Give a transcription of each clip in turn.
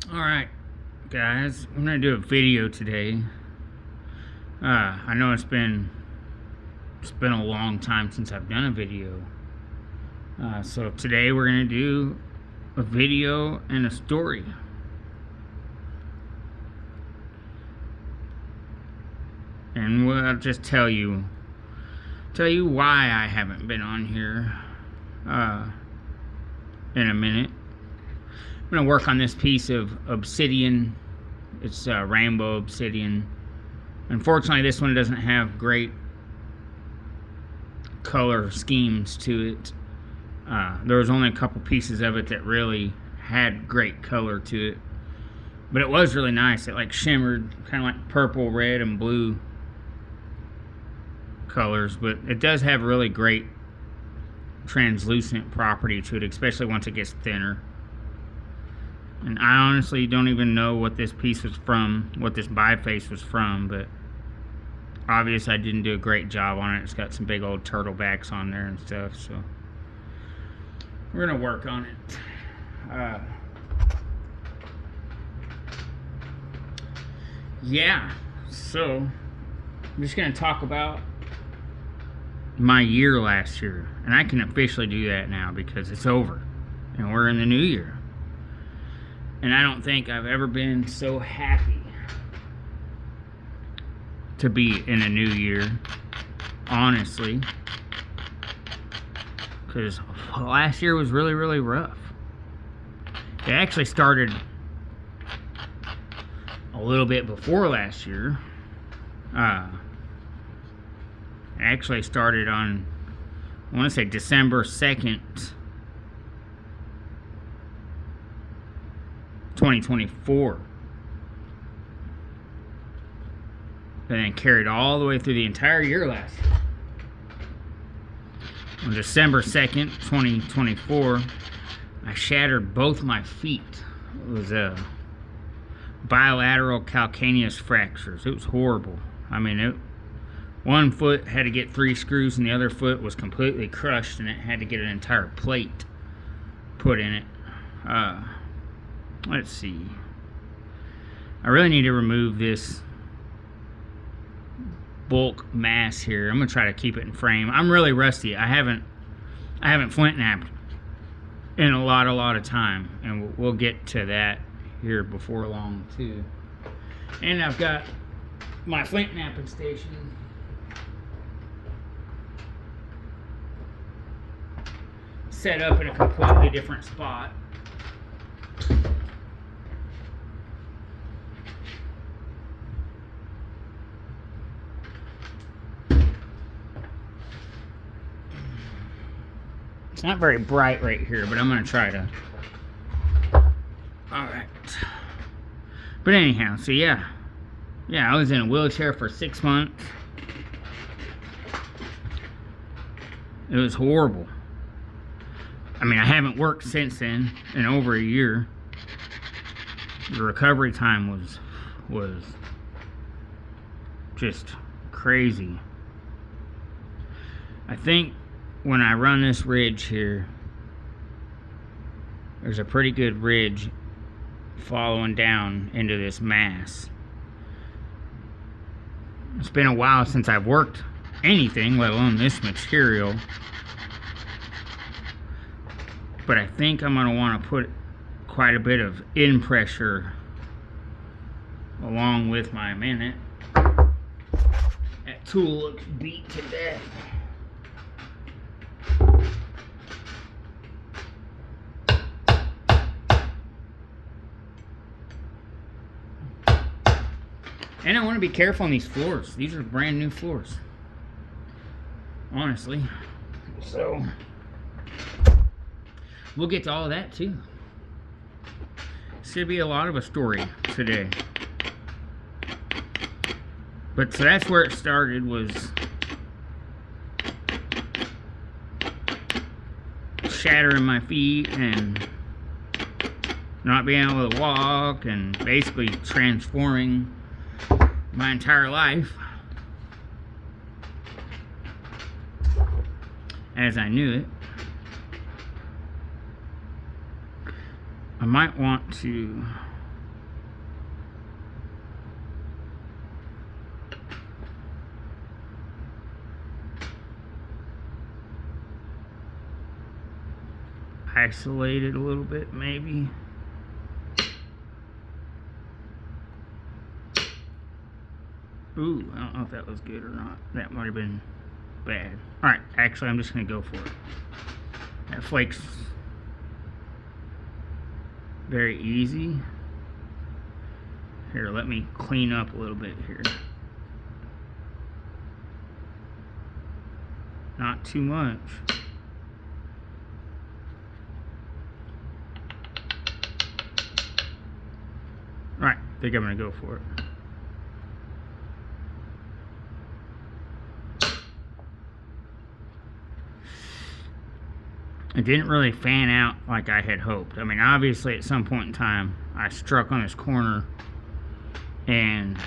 Alright, guys, I'm gonna do a video today. I know it's been a long time since I've done a video. So today we're gonna do a video and a story. And I'll just tell you why I haven't been on here in a minute. I'm going to work on this piece of obsidian. It's rainbow obsidian. Unfortunately, this one doesn't have great color schemes to it. There was only a couple pieces of it that really had great color to it. But it was really nice. It like shimmered, kind of like purple, red, and blue colors. But it does have really great translucent property to it, especially once it gets thinner. And I honestly don't even know what this piece was from, what this biface was from, but obviously I didn't do a great job on it. It's got some big old turtle backs on there and stuff, so we're gonna work on it. Yeah, so I'm just gonna talk about my year last year, and I can officially do that now because it's over and we're in the new year. And I don't think I've ever been so happy to be in a new year, honestly, because last year was really, really rough. It actually started a little bit before last year. It actually started on, I want to say December 2nd, 2024, and then carried all the way through the entire year last year. On December 2nd, 2024, I shattered both my feet. It was a bilateral calcaneus fractures. It was horrible. I mean, one foot had to get 3 screws, and the other foot was completely crushed, and it had to get an entire plate put in it. Let's see. I really need to remove this bulk mass here. I'm gonna try to keep it in frame. I'm really rusty. I haven't flint-knapped in a lot of time, and we'll get to that here before long too. And I've got my flint-knapping station set up in a completely different spot. It's not very bright right here, but I'm going to try to. Alright. But anyhow, so yeah, I was in a wheelchair for 6 months. It was horrible. I mean, I haven't worked since then in over a year. The recovery time was just crazy. I think when I run this ridge here, there's a pretty good ridge following down into this mass. It's been a while since I've worked anything, let alone this material. But I think I'm going to want to put quite a bit of in pressure along with my minute. That tool looks beat to death. And I want to be careful on these floors. These are brand new floors, honestly. So we'll get to all of that too. Should be a lot of a story today. But so that's where it started, was shattering my feet and not being able to walk, and basically transforming my entire life as I knew it. I might want to isolate it a little bit, maybe. Ooh, I don't know if that was good or not. That might have been bad. Alright, actually, I'm just going to go for it. That flake's very easy. Here, let me clean up a little bit here. Not too much. Alright, I think I'm going to go for it. It didn't really fan out like I had hoped. I mean, obviously at some point in time, I struck on this corner and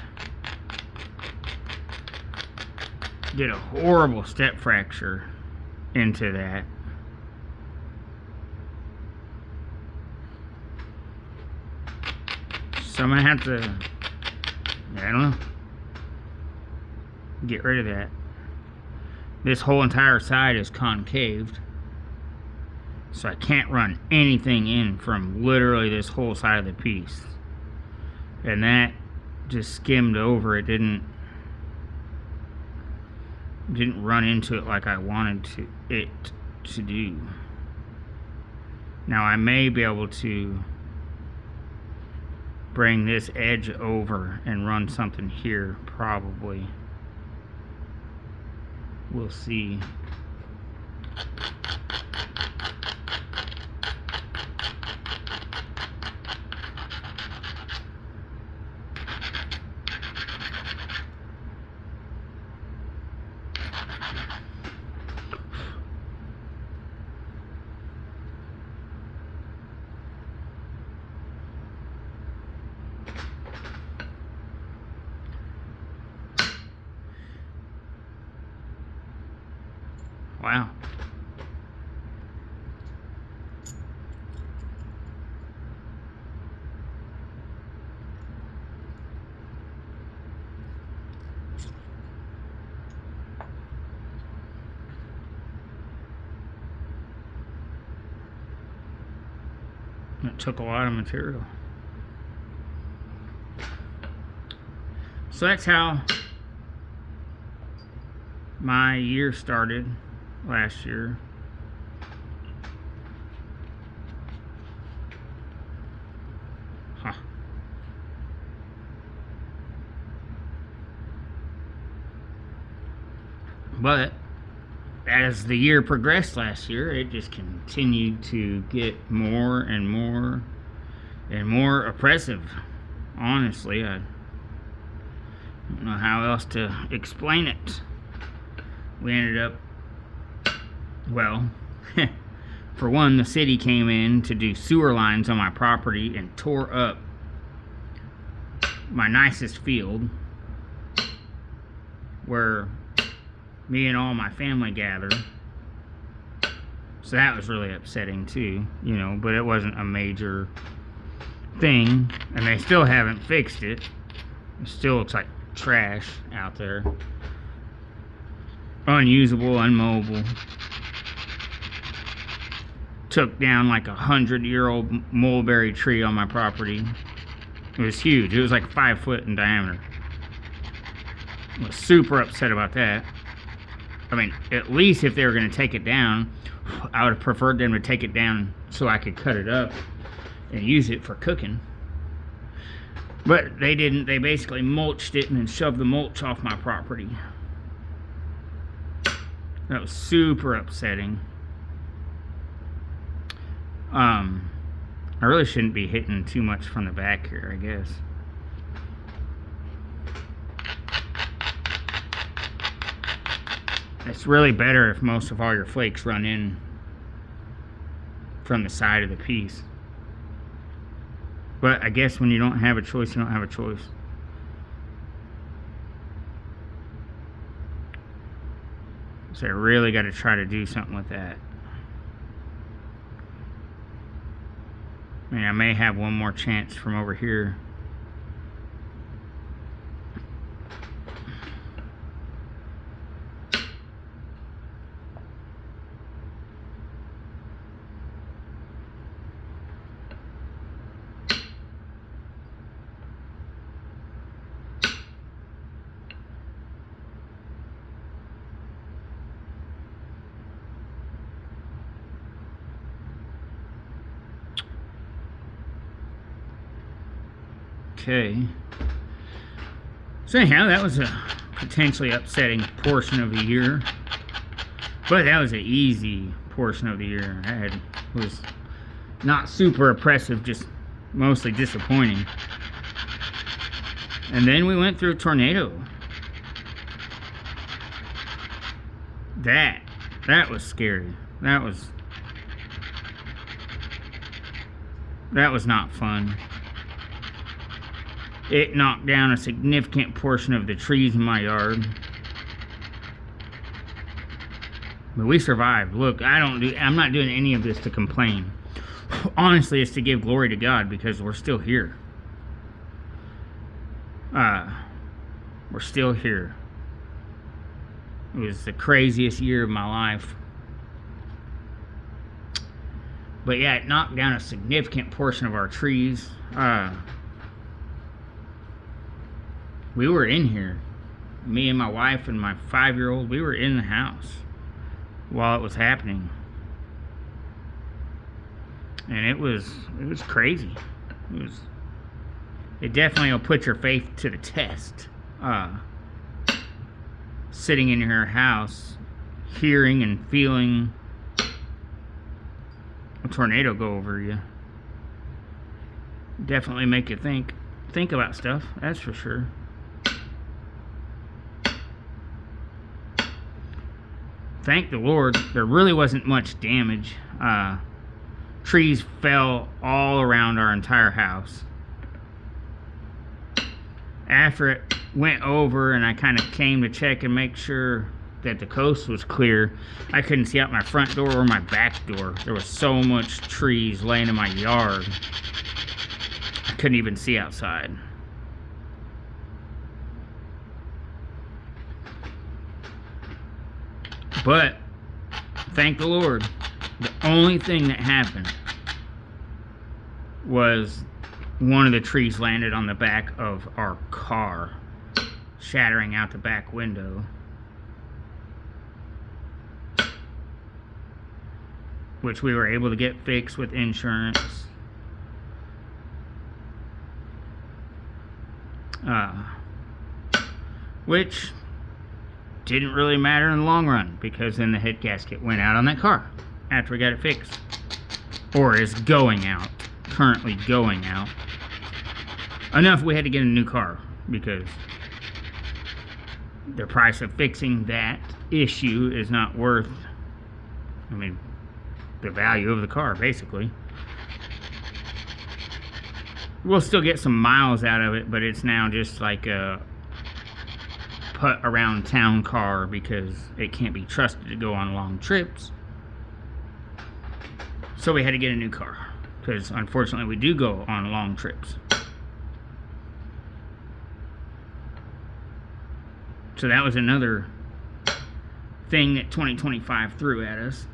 did a horrible step fracture into that. So I'm gonna have to, I don't know, get rid of that. This whole entire side is concaved, so I can't run anything in from literally this whole side of the piece. And that just skimmed over. It didn't run into it like I wanted it to do. Now I may be able to bring this edge over and run something here, probably. We'll see. Wow. It took a lot of material. So that's how my year started last year. Huh. But as the year progressed last year, it just continued to get more and more and more oppressive. Honestly, I don't know how else to explain it. We ended up, well, for one, the city came in to do sewer lines on my property and tore up my nicest field where me and all my family gathered. So that was really upsetting too, you know, but it wasn't a major thing, and they still haven't fixed it. It still looks like trash out there. Unusable, unmowable. Took down like 100-year-old mulberry tree on my property. It was huge. It was like 5 foot in diameter. I was super upset about that. I mean, at least if they were going to take it down, I would have preferred them to take it down so I could cut it up and use it for cooking. But they didn't. They basically mulched it and then shoved the mulch off my property. That was super upsetting. I really shouldn't be hitting too much from the back here, I guess. It's really better if most of all your flakes run in from the side of the piece. But I guess when you don't have a choice, you don't have a choice. So I really got to try to do something with that. I mean, I may have one more chance from over here. Okay. So anyhow, that was a potentially upsetting portion of the year. But that was an easy portion of the year. Was not super oppressive, just mostly disappointing. And then we went through a tornado. That was scary. That was not fun. It knocked down a significant portion of the trees in my yard. But we survived. Look, I'm not doing any of this to complain. Honestly, it's to give glory to God because we're still here. We're still here. It was the craziest year of my life. But yeah, it knocked down a significant portion of our trees. We were in here. Me and my wife and my 5-year-old, we were in the house while it was happening. And it was crazy. It definitely will put your faith to the test. Sitting in your house, hearing and feeling a tornado go over you. Definitely make you think about stuff, that's for sure. Thank the Lord, there really wasn't much damage. Trees fell all around our entire house. After it went over and I kind of came to check and make sure that the coast was clear, I couldn't see out my front door or my back door. There was so much trees laying in my yard, I couldn't even see outside. But thank the Lord, the only thing that happened was one of the trees landed on the back of our car, shattering out the back window. Which we were able to get fixed with insurance. Which didn't really matter in the long run, because then the head gasket went out on that car after we got it fixed. Or is going out. Currently going out. Enough we had to get a new car, because the price of fixing that issue is not worth, the value of the car, basically. We'll still get some miles out of it, but it's now just like a put around town car because it can't be trusted to go on long trips. So we had to get a new car, because unfortunately we do go on long trips. So that was another thing that 2025 threw at us.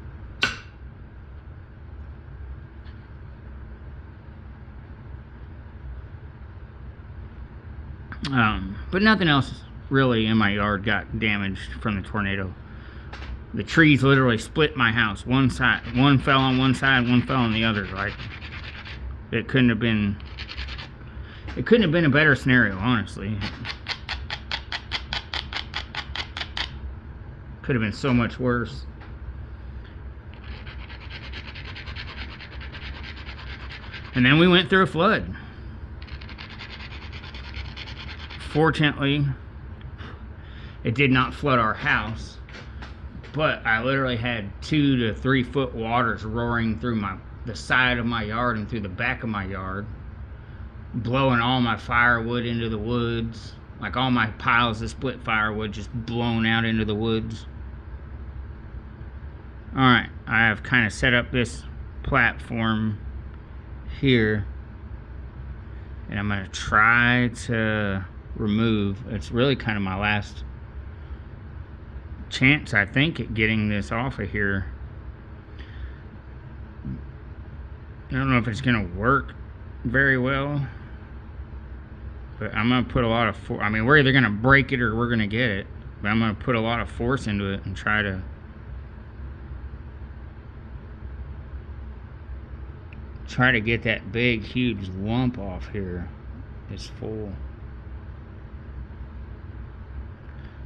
But nothing else really in my yard got damaged from the tornado. The trees literally split my house. One fell on one side, one fell on the other. Like, it couldn't have been a better scenario, honestly. Could have been so much worse. And then we went through a flood. Fortunately, it did not flood our house, but I literally had 2 to 3 foot waters roaring through the side of my yard and through the back of my yard, blowing all my firewood into the woods, like all my piles of split firewood just blown out into the woods. Alright, I have kind of set up this platform here, and I'm going to try to remove, it's really kind of my last chance, I think, at getting this off of here. I don't know if it's going to work very well, but I'm going to put a lot of force. We're either going to break it or we're going to get it, but I'm going to put a lot of force into it and try to get that big huge lump off here. is full.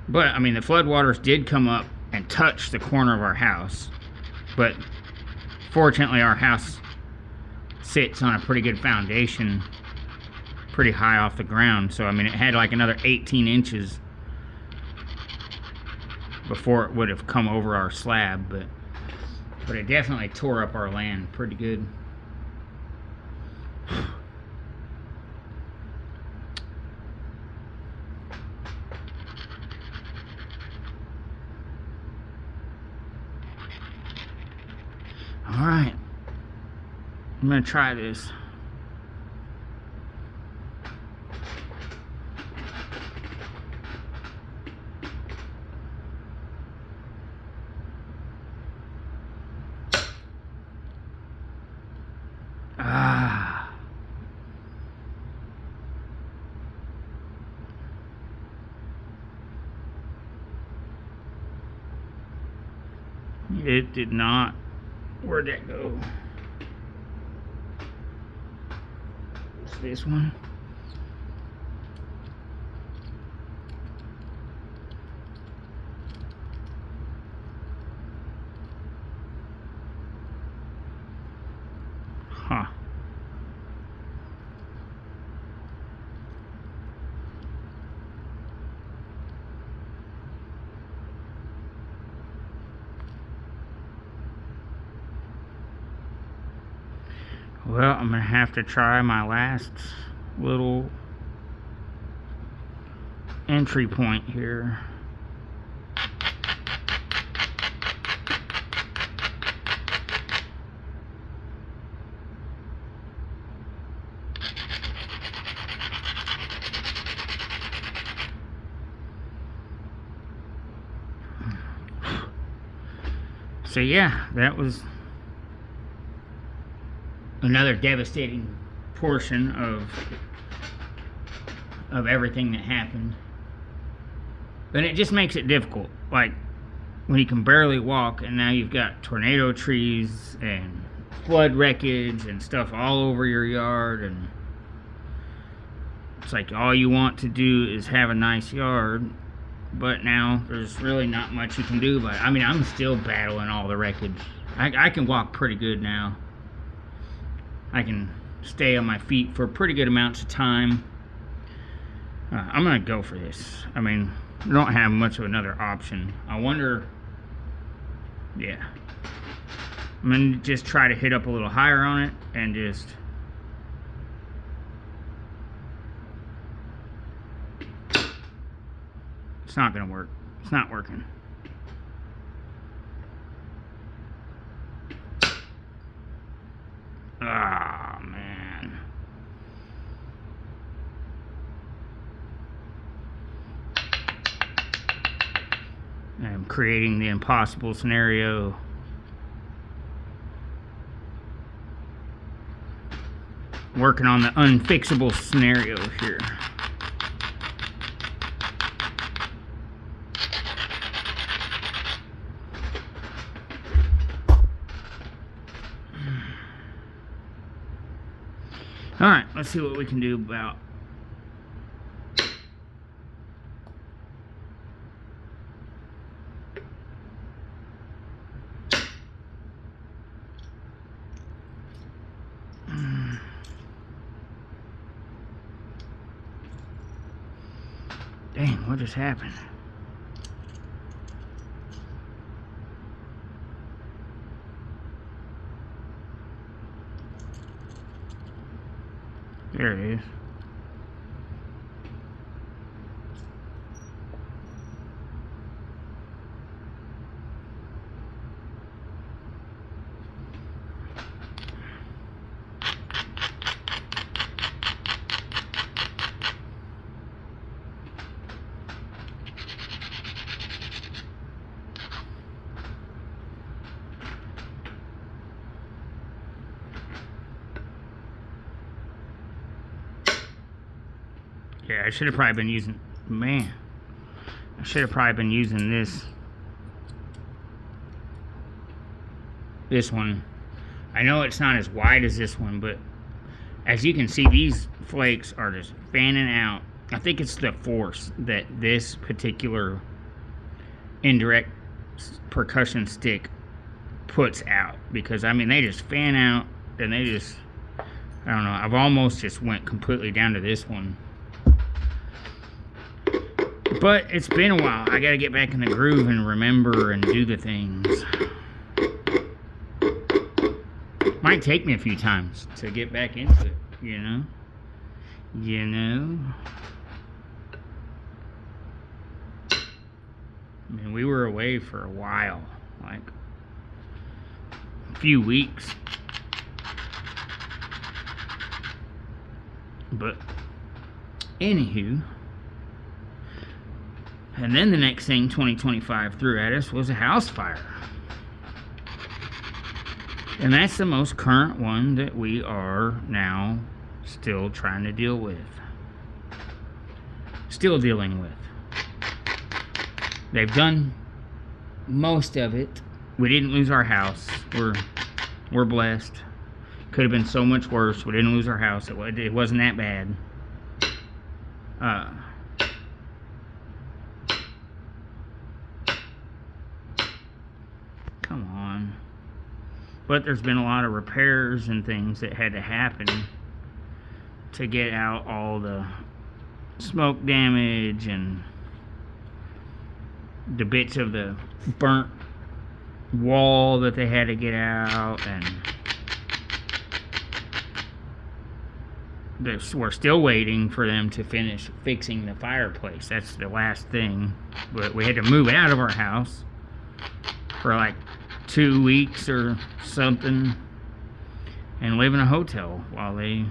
But, I mean, the floodwaters did come up and touch the corner of our house. But, fortunately, our house sits on a pretty good foundation, pretty high off the ground. So, I mean, it had like another 18 inches before it would have come over our slab. But it definitely tore up our land pretty good. Alright, I'm gonna try this. It did not. Where'd that go? It's this one. Huh. Well, I'm gonna have to try my last little entry point here. So yeah, that was another devastating portion of everything that happened. But it just makes it difficult. Like when you can barely walk and now you've got tornado trees and flood wreckage and stuff all over your yard, and it's like all you want to do is have a nice yard, but now there's really not much you can do about it. I mean, I'm still battling all the wreckage. I can walk pretty good now. I can stay on my feet for pretty good amounts of time. I'm gonna go for this. I mean, we don't have much of another option. I wonder, yeah. I'm gonna just try to hit up a little higher on it and just it's not gonna work. It's not working. Ah, man. I'm creating the impossible scenario. Working on the unfixable scenario here. Alright, let's see what we can do about dang, what just happened? There it is. Yeah, I should have probably been using, man, I should have probably been using this one. I know it's not as wide as this one, but As you can see, these flakes are just fanning out. I think it's the force that this particular indirect percussion stick puts out, because I mean they just fan out and they just, I don't know, I've almost just went completely down to this one. But it's been a while. I gotta get back in the groove and remember and do the things. Might take me a few times to get back into it, you know? You know? I mean, we were away for a while, like a few weeks. But, anywho, and then the next thing 2025 threw at us was a house fire. And that's the most current one that we are now still trying to deal with. Still dealing with. They've done most of it. We didn't lose our house. We're blessed. Could have been so much worse. We didn't lose our house. It wasn't that bad. Come on. But there's been a lot of repairs and things that had to happen to get out all the smoke damage and the bits of the burnt wall that they had to get out, and we're still waiting for them to finish fixing the fireplace. That's the last thing. But we had to move out of our house for like 2 weeks or something and live in a hotel while they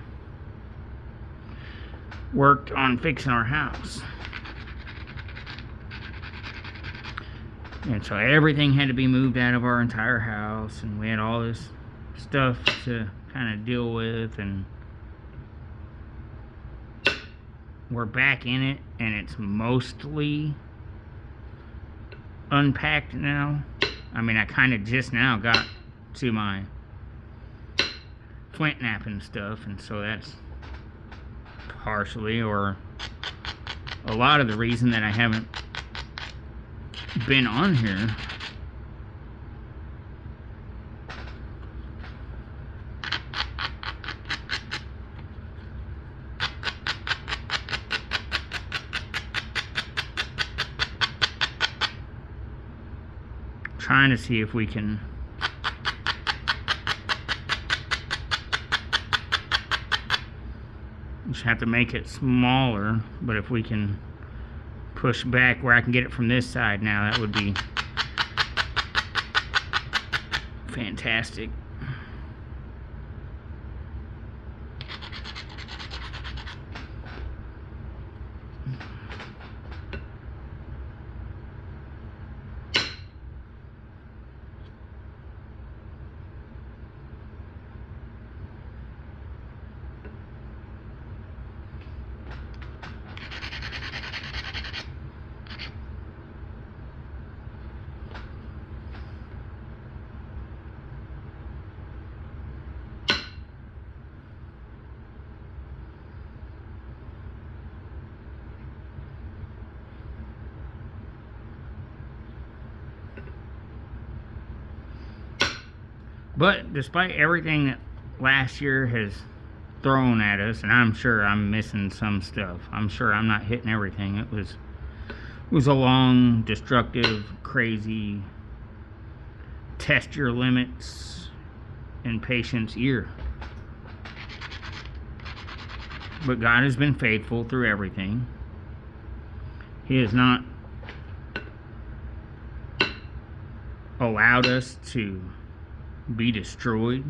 worked on fixing our house. And so everything had to be moved out of our entire house, and we had all this stuff to kind of deal with, and we're back in it, and it's mostly unpacked now. I mean, I kind of just now got to my Flintknapping stuff, and so that's partially or a lot of the reason that I haven't been on here. Trying to see if we can just have to make it smaller, but if we can push back where I can get it from this side now, that would be fantastic. But despite everything that last year has thrown at us, and I'm sure I'm missing some stuff, I'm sure I'm not hitting everything. It was a long, destructive, crazy, test your limits and patience year. But God has been faithful through everything. He has not allowed us to be destroyed.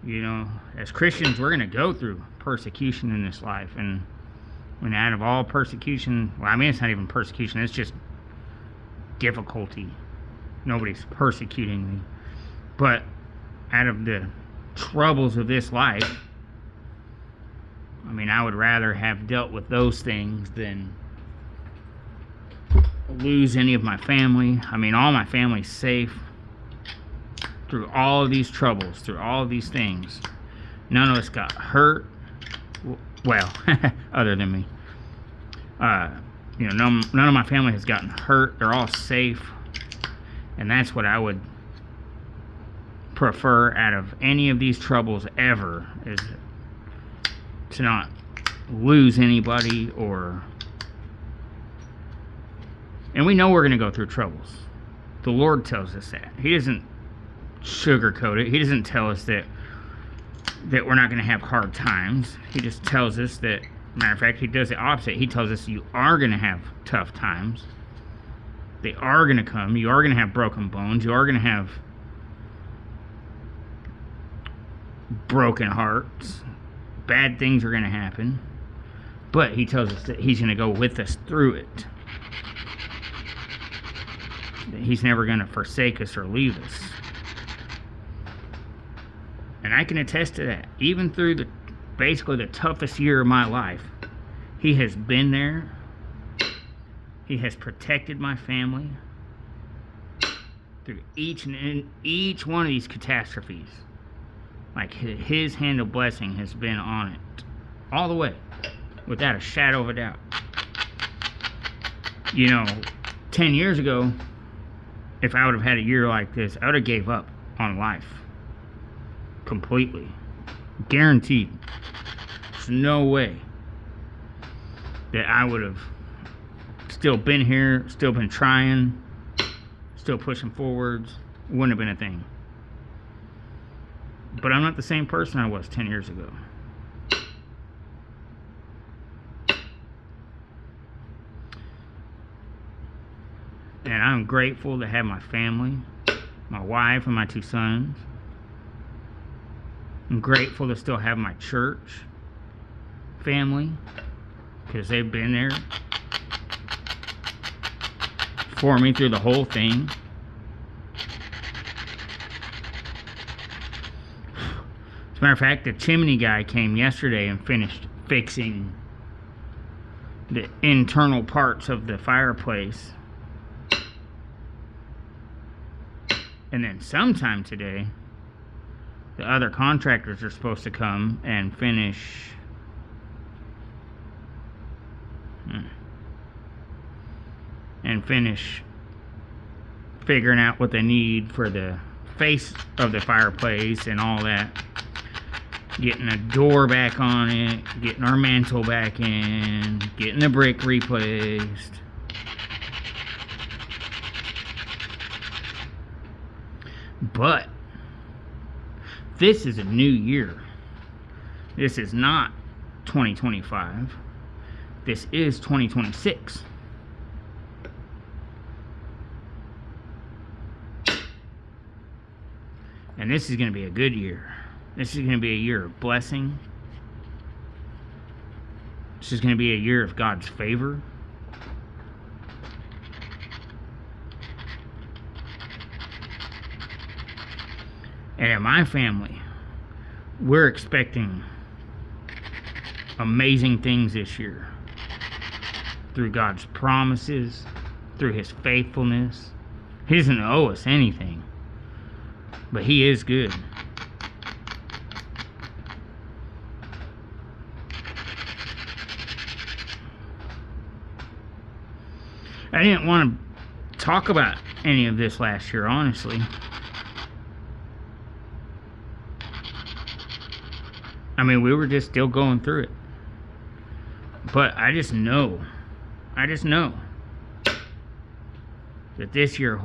You know, as Christians, we're going to go through persecution in this life, and when out of all persecution, well, I mean, it's not even persecution, it's just difficulty. Nobody's persecuting me. But out of the troubles of this life, I mean, I would rather have dealt with those things than lose any of my family. I mean, all my family's safe through all of these troubles, through all of these things. None of us got hurt. Well, other than me. None of my family has gotten hurt. They're all safe. And that's what I would prefer out of any of these troubles ever, is to not lose anybody. And we know we're going to go through troubles. The Lord tells us that. He doesn't sugarcoat it. He doesn't tell us that we're not going to have hard times. He just tells us that, matter of fact, he does the opposite. He tells us you are going to have tough times. They are going to come. You are going to have broken bones. You are going to have broken hearts. Bad things are going to happen. But he tells us that he's going to go with us through it. That he's never going to forsake us or leave us. And I can attest to that. Even through basically the toughest year of my life, he has been there. He has protected my family through each one of these catastrophes. Like, his hand of blessing has been on it all the way, without a shadow of a doubt. 10 years ago, if I would have had a year like this, I would have gave up on life completely. Guaranteed. There's no way that I would have still been here, still been trying, still pushing forwards. It wouldn't have been a thing. But I'm not the same person I was 10 years ago. And I'm grateful to have my family, my wife and my 2 sons. I'm grateful to still have my church family, because they've been there for me through the whole thing. As a matter of fact, the chimney guy came yesterday and finished fixing the internal parts of the fireplace. And then sometime today, the other contractors are supposed to come and finish figuring out what they need for the face of the fireplace and all that. Getting a door back on it, getting our mantle back in, getting the brick replaced. But this is a new year. This is not 2025. This is 2026. And this is going to be a good year. This is going to be a year of blessing. This is going to be a year of God's favor. And in my family, we're expecting amazing things this year. Through God's promises, through His faithfulness. He doesn't owe us anything, but He is good. I didn't want to talk about any of this last year, honestly. I mean, we were just still going through it. But I just know that this year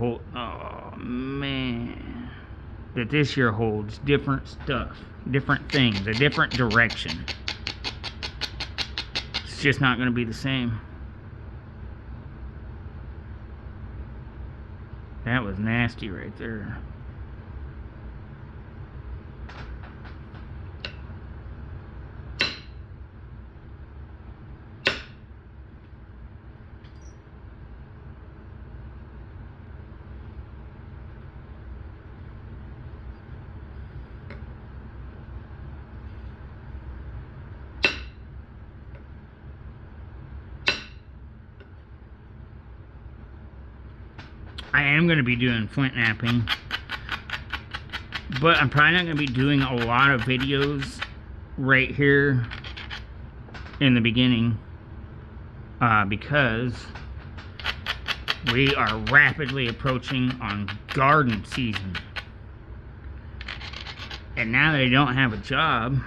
that this year holds different stuff, different things, a different direction. It's just not going to be the same. That was nasty right there. I am going to be doing flint napping, but I'm probably not going to be doing a lot of videos right here in the beginning because we are rapidly approaching on garden season. And now that I don't have a job,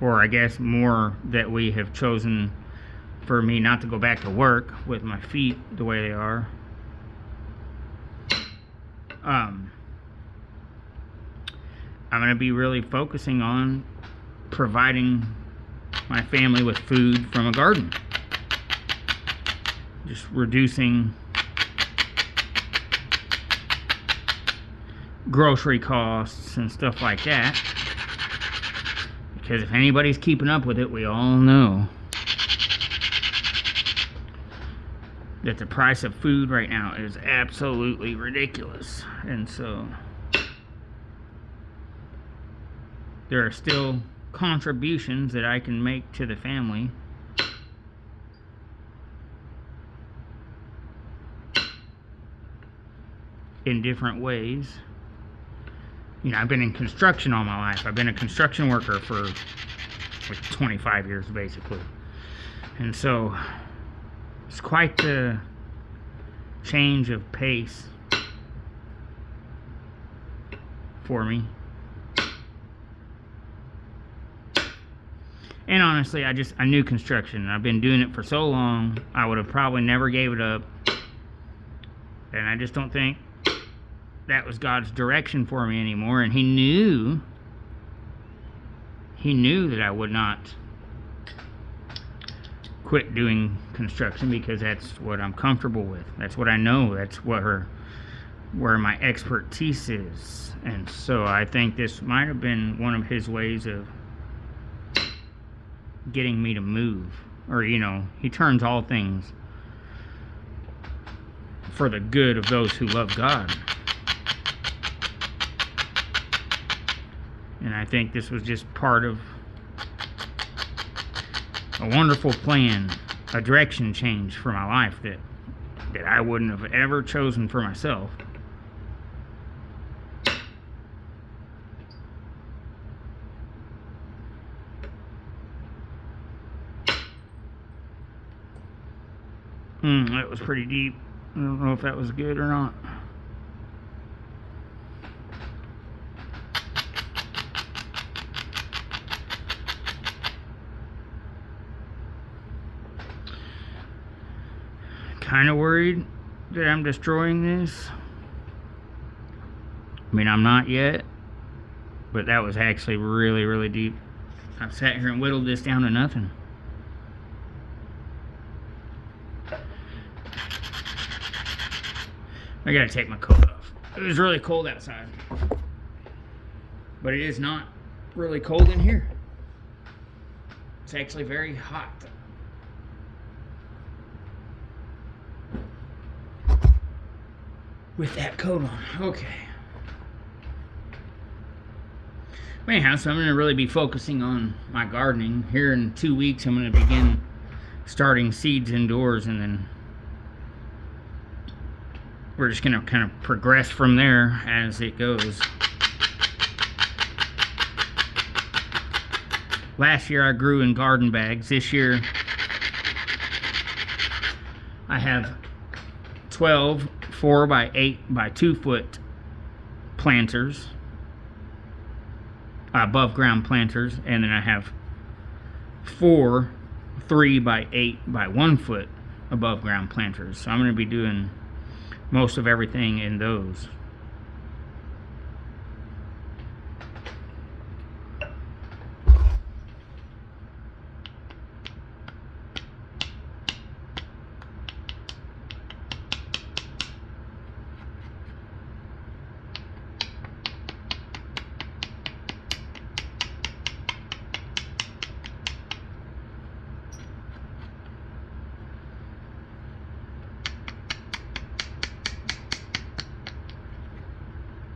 or I guess more that we have chosen for me not to go back to work with my feet the way they are, I'm going to be really focusing on providing my family with food from a garden. Just reducing grocery costs and stuff like that. Because if anybody's keeping up with it, we all know that the price of food right now is absolutely ridiculous. And so there are still contributions that I can make to the family in different ways. You know, I've been in construction all my life. I've been a construction worker for like 25 years, basically. And so it's quite the change of pace for me. And honestly, I knew construction. I've been doing it for so long, I would have probably never gave it up. And I just don't think that was God's direction for me anymore. And He knew that I would not quit doing construction because that's what I'm comfortable with. That's what I know. That's where my expertise is. And so I think this might have been one of His ways of getting me to move. Or, you know, He turns all things for the good of those who love God. And I think this was just part of a wonderful plan, a direction change for my life that I wouldn't have ever chosen for myself. That was pretty deep. I don't know if that was good or not. Kind of worried that I'm destroying this. I mean, I'm not yet, but that was actually really, really deep. I've sat here and whittled this down to nothing. I gotta take my coat off. It was really cold outside, but it is not really cold in here. It's actually very hot. With that coat on. Okay. Anyhow, so I'm going to really be focusing on my gardening. Here in 2 weeks, I'm going to begin starting seeds indoors, and then we're just going to kind of progress from there as it goes. Last year I grew in garden bags. This year I have 12 4 by 8 by 2 foot planters, above ground planters, and then I have 4 3 by 8 by 1 foot above ground planters. So I'm going to be doing most of everything in those.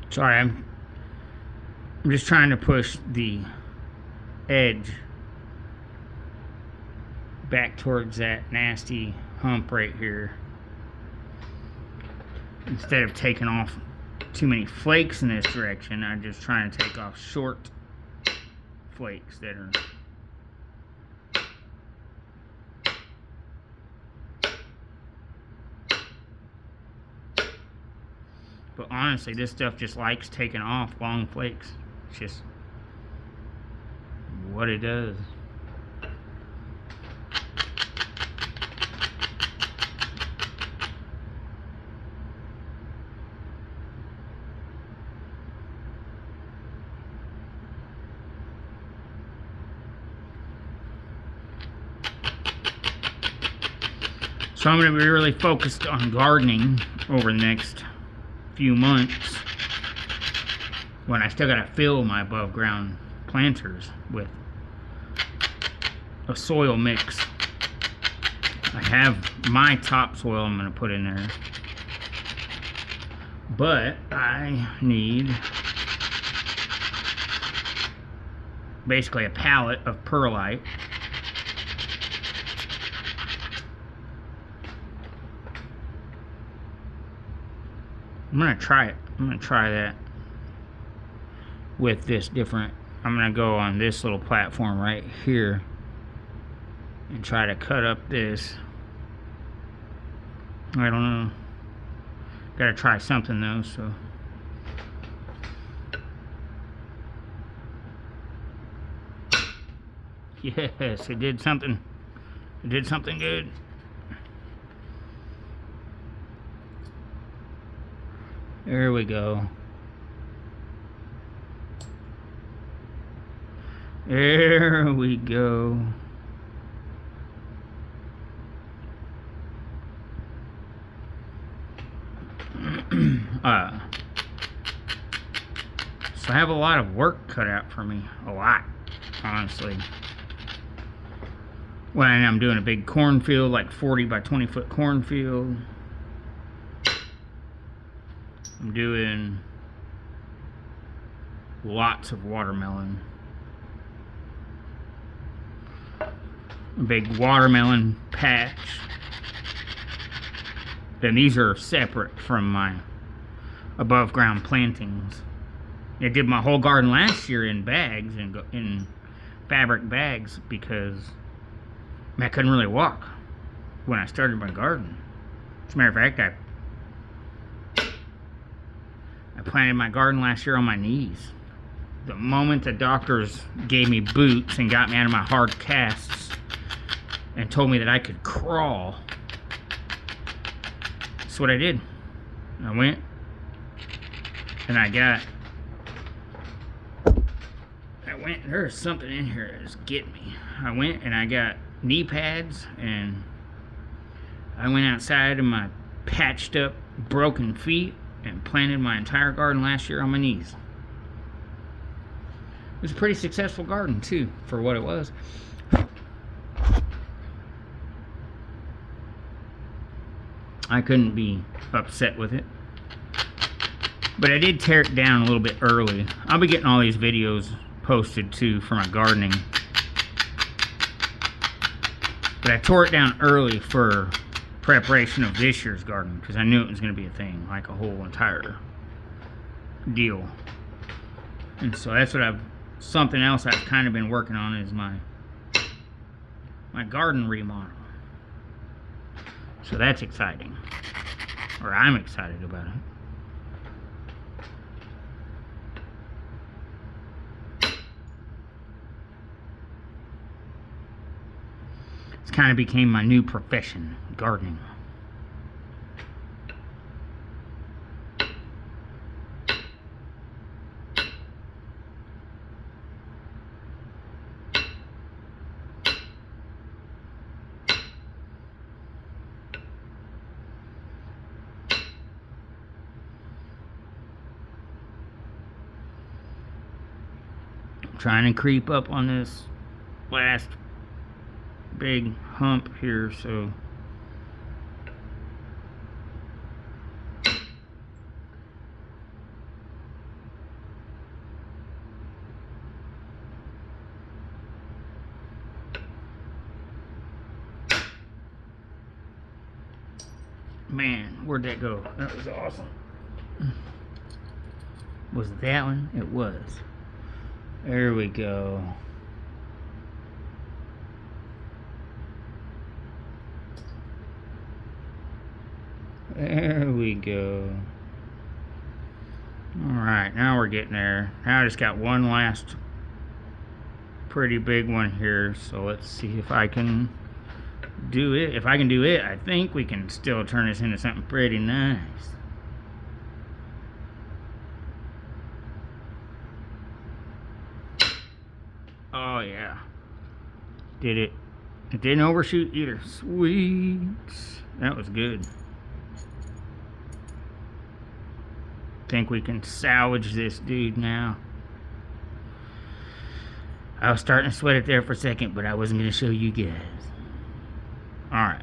Sorry, I'm just trying to push the edge back towards that nasty hump right here. instead of taking off too many flakes in this direction, I'm just trying to take off short flakes that are but honestly, this stuff just likes taking off long flakes. It's just what it does. So I'm going to be really focused on gardening over the next few months, when I still got to fill my above ground planters with a soil mix. I have my topsoil I'm going to put in there, but I need basically a pallet of perlite. I'm gonna try it. I'm gonna try that with this different. I'm gonna go on this little platform right here and try to cut up this. I don't know. Gotta try something though, so. Yes, it did something. It did something good. There we go. There we go. So I have a lot of work cut out for me. A lot, honestly. When I'm doing a big cornfield, like 40 by 20 foot cornfield. I'm doing lots of watermelon. A big watermelon patch. And these are separate from my above ground plantings. I did my whole garden last year in bags, in fabric bags, because I couldn't really walk when I started my garden. As a matter of fact, I planted my garden last year on my knees. The moment the doctors gave me boots and got me out of my hard casts and told me that I could crawl, that's what I did. I went and there's something in here that's getting me. I went and I got knee pads, and I went outside in my patched up, broken feet and planted my entire garden last year on my knees. It was a pretty successful garden too, for what it was. I couldn't be upset with it. But I did tear it down a little bit early. I'll be getting all these videos posted too for my gardening. But I tore it down early for preparation of this year's garden, because I knew it was going to be a thing, like a whole entire deal. And so that's what something else I've kind of been working on is my garden remodel. So that's exciting, or I'm excited about it. It's kind of became my new profession, gardening. I'm trying to creep up on this last big hump here, so Man, where'd that go? That was awesome. Was it that one? It was. There we go. There we go. Alright, now we're getting there. Now I just got one last pretty big one here, so let's see if I can do it. If I can do it, I think we can still turn this into something pretty nice. Oh yeah. Did it. It didn't overshoot either. Sweet. That was good. Think we can salvage this dude now. I was starting to sweat it there for a second, but I wasn't going to show you guys. Alright.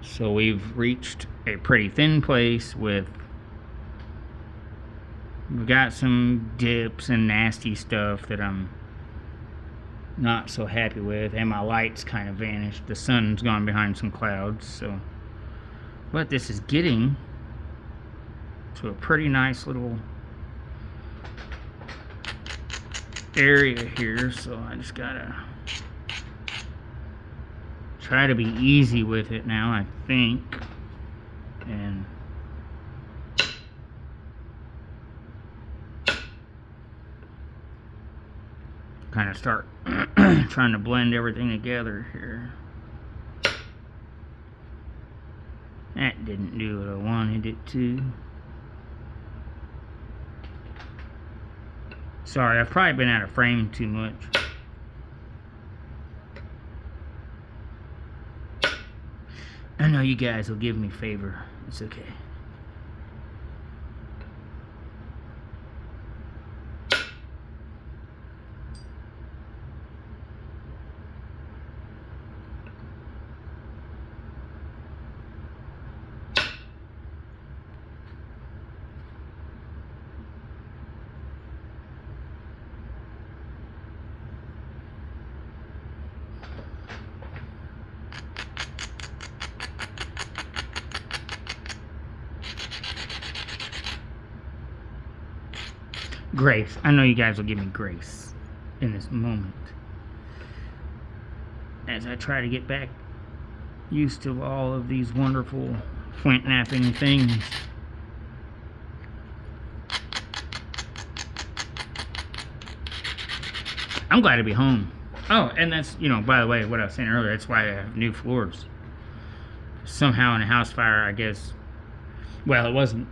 So we've reached a pretty thin place with... We've got some dips and nasty stuff that I'm not so happy with, and my lights kind of vanished. The sun's gone behind some clouds, so... But this is getting to a pretty nice little area here, so I just gotta try to be easy with it now, I think, and kind of start trying to blend everything together here. That didn't do what I wanted it to. Sorry, I've probably been out of frame too much. I know you guys will give me favor. It's okay. Grace. I know you guys will give me grace in this moment as I try to get back used to all of these wonderful Flintknapping things. I'm glad to be home. Oh, and that's, you know, by the way, what I was saying earlier, that's why I have new floors. Somehow in a house fire, I guess, well, it wasn't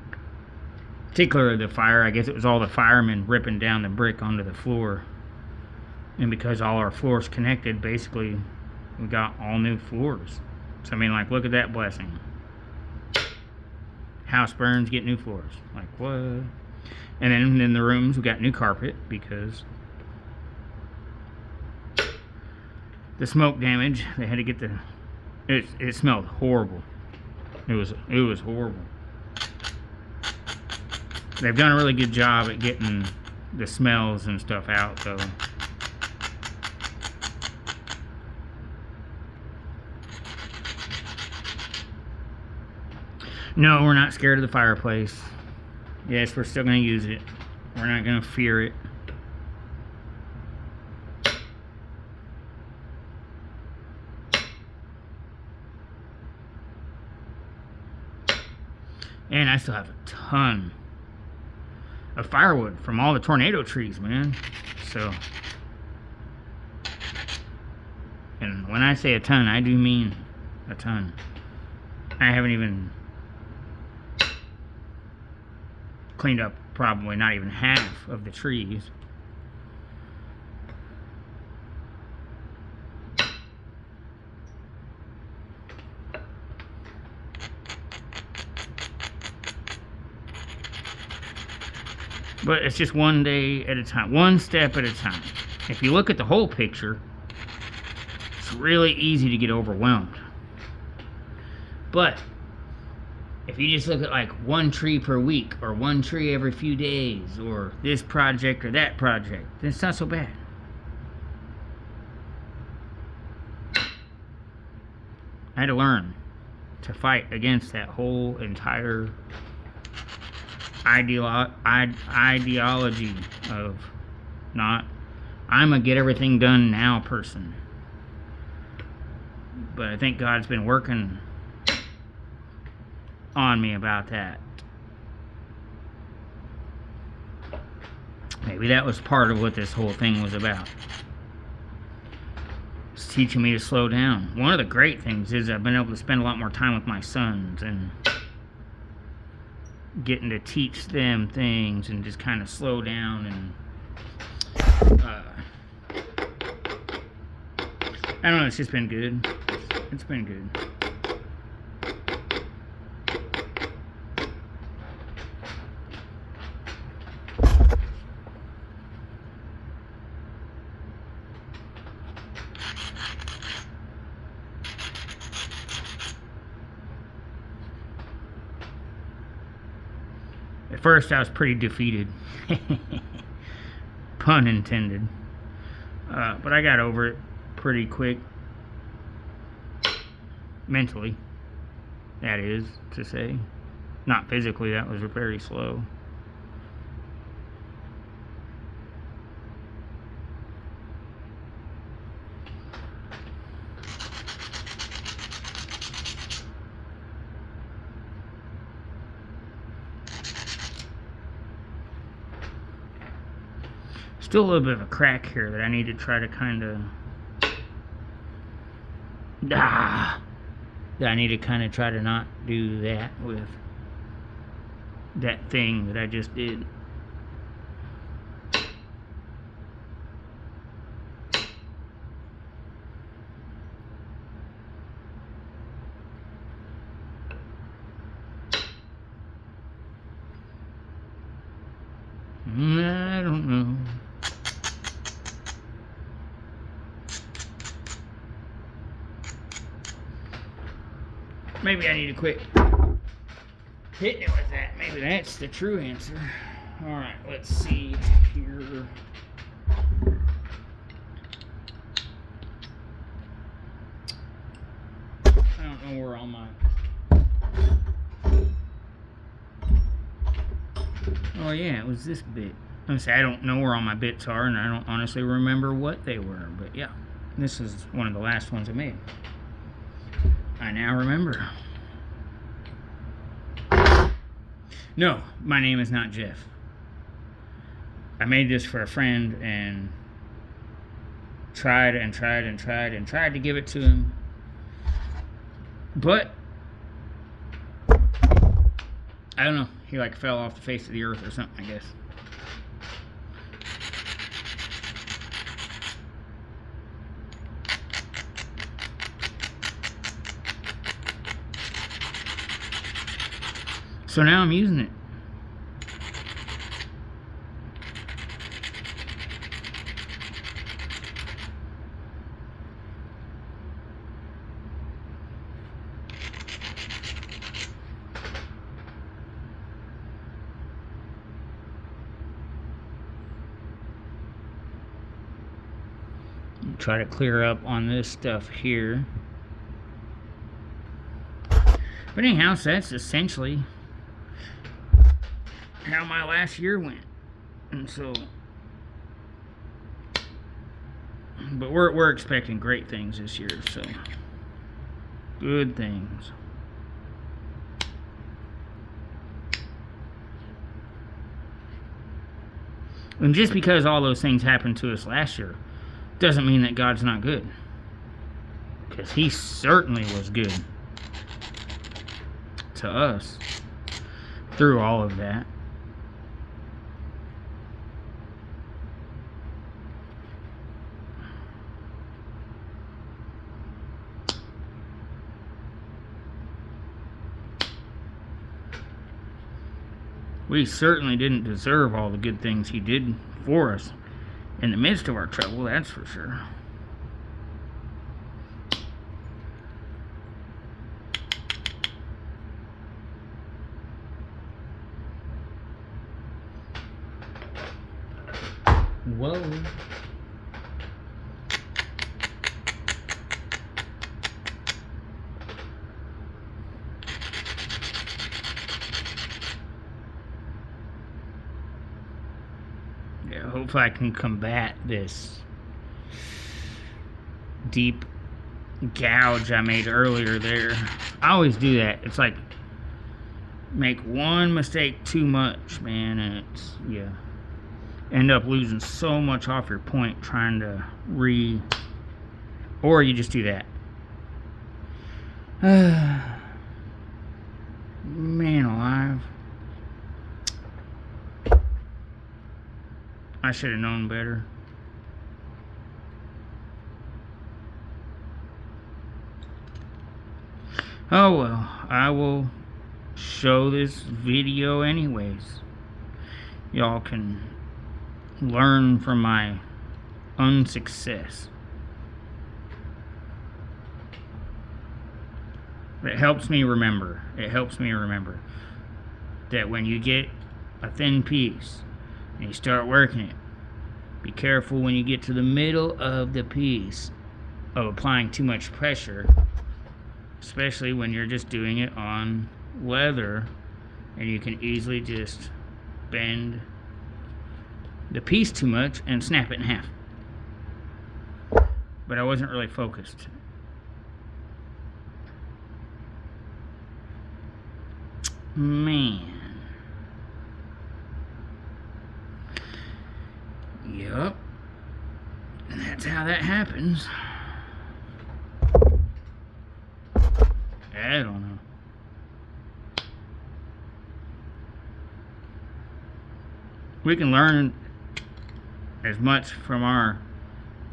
particularly the fire, I guess it was all the firemen ripping down the brick onto the floor. And because all our floors connected, basically, we got all new floors. So, I mean, like, look at that blessing. House burns, get new floors. Like, what? And then in the rooms, we got new carpet because the smoke damage, they had to get the... It smelled horrible. It was horrible. They've done a really good job at getting the smells and stuff out, though. No, we're not scared of the fireplace. Yes, we're still going to use it. We're not going to fear it. And I still have a ton of firewood from all the tornado trees, man. So, and when I say a ton, I do mean a ton. I haven't even cleaned up probably not even half of the trees. But it's just one day at a time, one step at a time. If you look at the whole picture, it's really easy to get overwhelmed. But if you just look at like one tree per week, or one tree every few days, or this project or that project, then it's not so bad. I had to learn to fight against that whole entire ideology of not, I'm a get everything done now person. But I think God's been working on me about that. Maybe that was part of what this whole thing was about. It's teaching me to slow down. One of the great things is I've been able to spend a lot more time with my sons and getting to teach them things and just kind of slow down and I don't know, it's just been good. It's been good. At first I was pretty defeated. Pun intended. But I got over it pretty quick. Mentally, that is to say. Not physically, that was very slow. Still a little bit of a crack here that I need to try to kind of I need to kind of try to not do that with that thing that I just did. I don't know. Maybe I need to quit hitting it with that. Maybe that's the true answer. Alright, let's see here. I don't know where all my... Oh yeah, it was this bit. I say I don't know where all my bits are, and I don't honestly remember what they were. But yeah, this is one of the last ones I made. I now remember. No, my name is not Jeff. I made this for a friend and tried to give it to him. But I don't know. He like fell off the face of the earth or something, I guess. So now I'm using it. Try to clear up on this stuff here. But anyhow, so that's essentially how my last year went. And so, but we're expecting great things this year, so good things. And just because all those things happened to us last year doesn't mean that God's not good, because He certainly was good to us through all of that. We certainly didn't deserve all the good things He did for us in the midst of our trouble, that's for sure. Whoa. hopefully I can combat this deep gouge I made earlier there. I always do that. It's like make one mistake too much, man, and it's, yeah, end up losing so much off your point trying to or you just do that. Man alive. I should have known better. Oh well, I will show this video anyways. Y'all can learn from my unsuccess. It helps me remember. It helps me remember that when you get a thin piece and you start working it, be careful when you get to the middle of the piece of applying too much pressure, especially when you're just doing it on leather, and you can easily just bend the piece too much and snap it in half. But I wasn't really focused. Man. Yup. And that's how that happens. I don't know. We can learn as much from our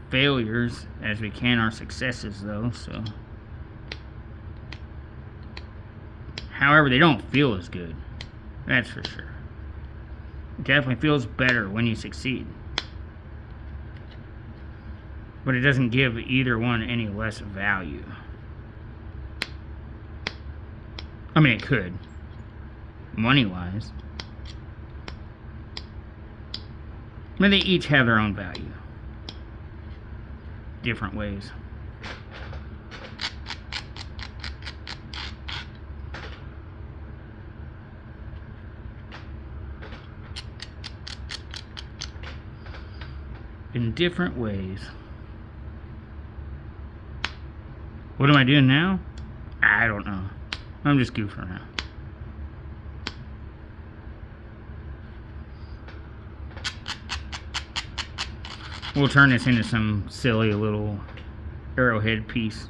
failures as we can our successes, though, so. However, they don't feel as good. That's for sure. It definitely feels better when you succeed. But it doesn't give either one any less value. I mean, it could. Money-wise. But they each have their own value. Different ways. In different ways. What am I doing now? I don't know. I'm just goofing around. We'll turn this into some silly little arrowhead piece.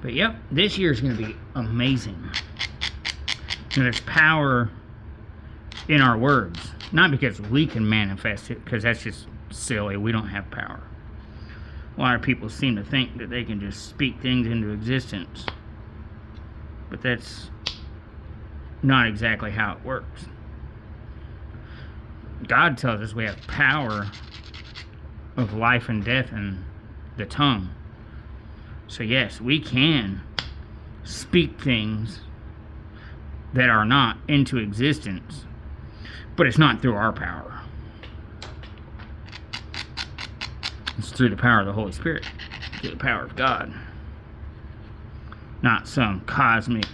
But yep, this year is going to be amazing. And there's power in our words. Not because we can manifest it, because that's just silly. We don't have power. A lot of people seem to think that they can just speak things into existence. But that's not exactly how it works. God tells us we have power of life and death in the tongue. So yes, we can speak things that are not into existence, but it's not through our power. It's through the power of the Holy Spirit, through the power of God, not some cosmic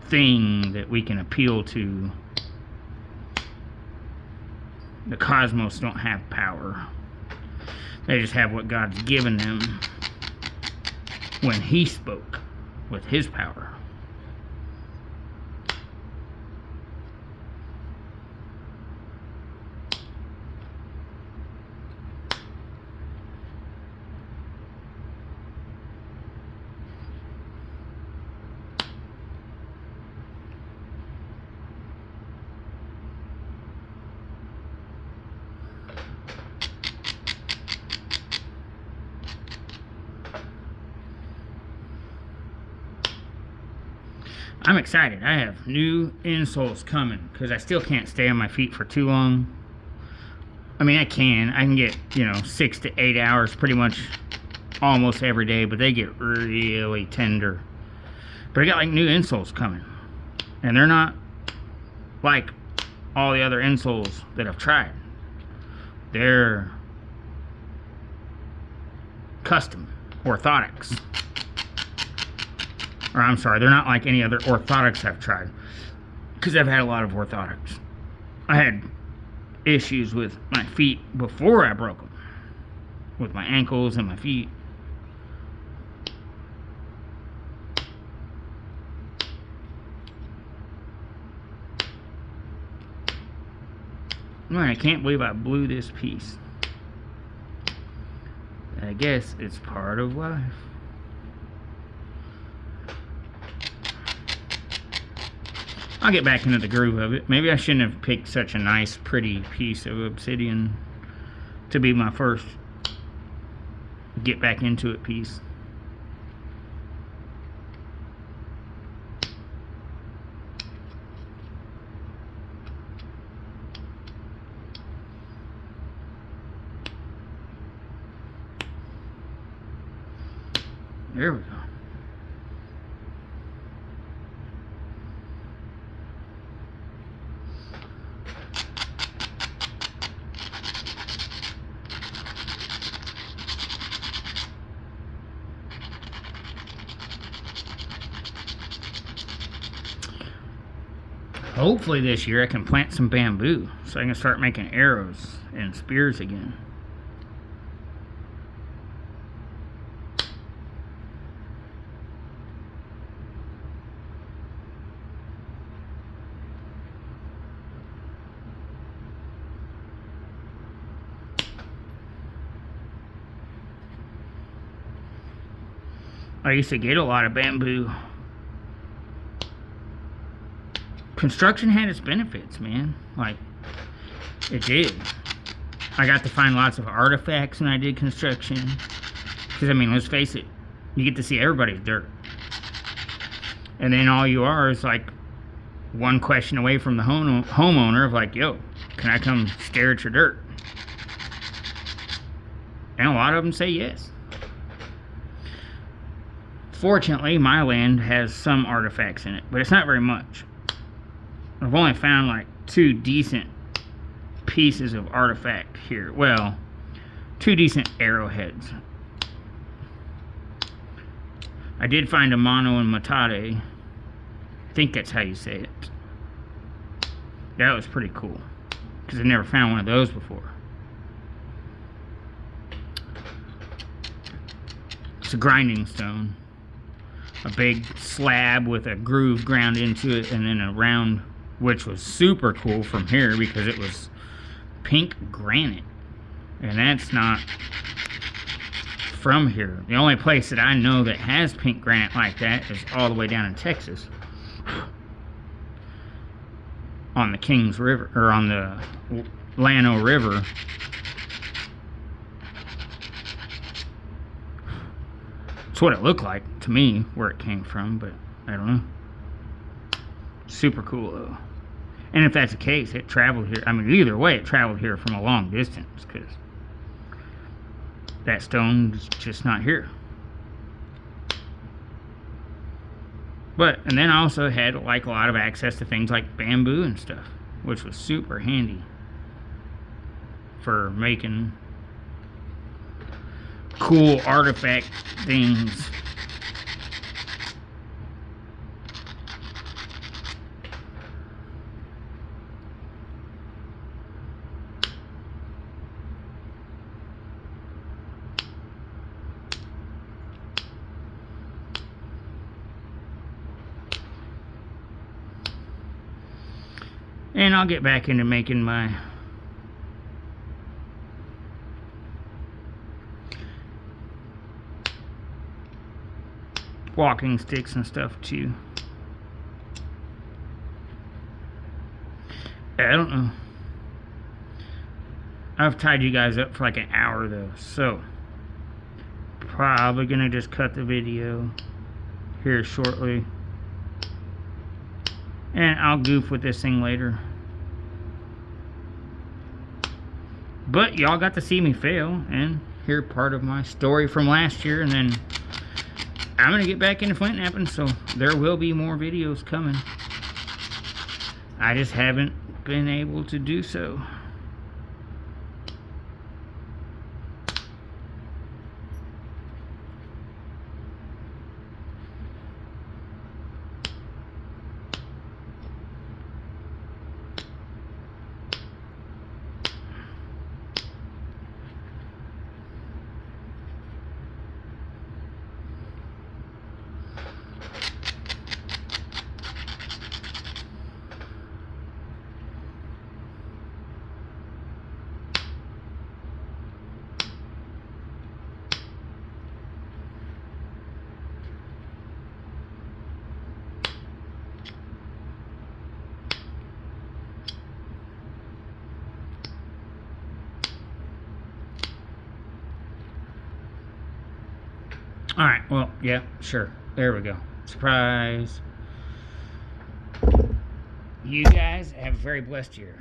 thing that we can appeal to. The cosmos don't have power. They just have what God's given them when He spoke with His power. I'm excited. I have new insoles coming because I still can't stay on my feet for too long. I mean, I can get, 6 to 8 hours pretty much almost every day, but they get really tender. But I got like new insoles coming, and they're not like all the other insoles that I've tried. They're custom orthotics. Or I'm sorry, they're not like any other orthotics I've tried. Because I've had a lot of orthotics. I had issues with my feet before I broke them. With my ankles and my feet. Man, I can't believe I blew this piece. I guess it's part of life. I'll get back into the groove of it. Maybe I shouldn't have picked such a nice, pretty piece of obsidian to be my first get back into it piece. There we go. Hopefully this year I can plant some bamboo so I can start making arrows and spears again. I used to get a lot of bamboo. Construction had its benefits, man. Like, it did. I got to find lots of artifacts when I did construction. Because, I mean, let's face it, you get to see everybody's dirt. And then all you are is like one question away from the homeowner of like, yo, can I come stare at your dirt? And a lot of them say yes. Fortunately, my land has some artifacts in it, but it's not very much. I've only found like 2 decent pieces of artifact here. Well, 2 decent arrowheads. I did find a mono and matade. I think that's how you say it. That was pretty cool, because I never found one of those before. It's a grinding stone. A big slab with a groove ground into it, and then a round, which was super cool from here because it was pink granite. And that's not from here. The only place that I know that has pink granite like that is all the way down in Texas. On the Kings River, or on the Llano River. That's what it looked like to me, where it came from, but I don't know. Super cool though. And if that's the case, it traveled here. I mean, either way, it traveled here from a long distance, because that stone's just not here. But, and then I also had like a lot of access to things like bamboo and stuff, which was super handy for making cool artifact things. And I'll get back into making my walking sticks and stuff too. I don't know. I've tied you guys up for like an hour though, so probably gonna just cut the video here shortly, and I'll goof with this thing later. But y'all got to see me fail and hear part of my story from last year, and then I'm going to get back into Flintknapping, so there will be more videos coming. I just haven't been able to do so. Alright, well, yeah, sure. There we go. Surprise. You guys have a very blessed year.